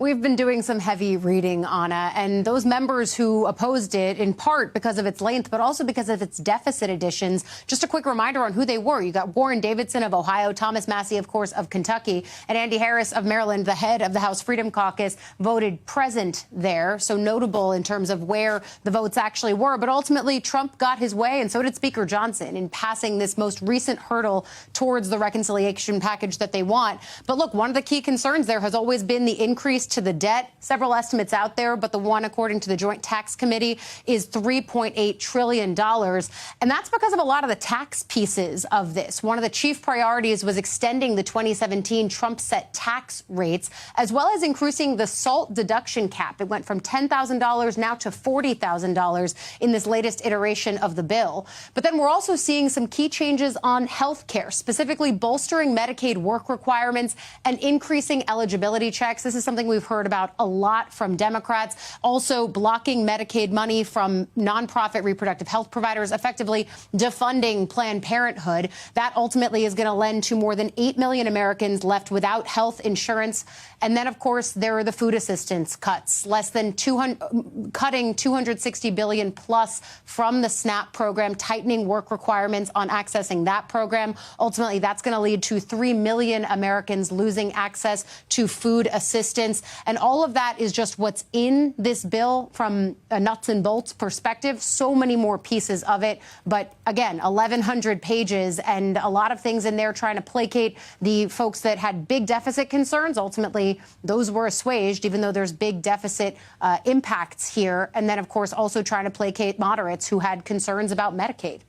We've been doing some heavy reading, Anna, and those members who opposed it, in part because of its length, but also because of its deficit additions. Just a quick reminder on who they were. You got Warren Davidson of Ohio, Thomas Massie, of course, of Kentucky, and Andy Harris of Maryland, the head of the House Freedom Caucus, voted present there. So notable in terms of where the votes actually were. But ultimately, Trump got his way, and so did Speaker Johnson in passing this most recent hurdle towards the reconciliation package that they want. But look, one of the key concerns there has always been the increase to the debt. Several estimates out there, but the one, according to the Joint Tax Committee, is $3.8 trillion. And that's because of a lot of the tax pieces of this. One of the chief priorities was extending the 2017 Trump-set tax rates, as well as increasing the SALT deduction cap. It went from $10,000 now to $40,000 in this latest iteration of the bill. But then we're also seeing some key changes on health care, specifically bolstering Medicaid work requirements and increasing eligibility checks. This is something we've heard about a lot from Democrats. Also blocking Medicaid money from nonprofit reproductive health providers, effectively defunding Planned Parenthood. That ultimately is going to lend to more than 8 million Americans left without health insurance. And then, of course, there are the food assistance cuts, cutting $260 billion plus from the SNAP program, tightening work requirements on accessing that program. Ultimately, that's going to lead to 3 million Americans losing access to food assistance. And all of that is just what's in this bill from a nuts and bolts perspective. So many more pieces of it. But again, 1,100 pages and a lot of things in there trying to placate the folks that had big deficit concerns. Ultimately, those were assuaged, even though there's big deficit impacts here. And then, of course, also trying to placate moderates who had concerns about Medicaid.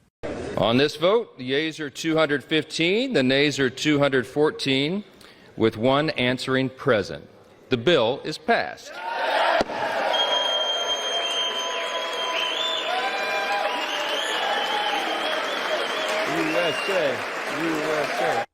On this vote, the yeas are 215, the nays are 214, with one answering present. The bill is passed. USA, USA.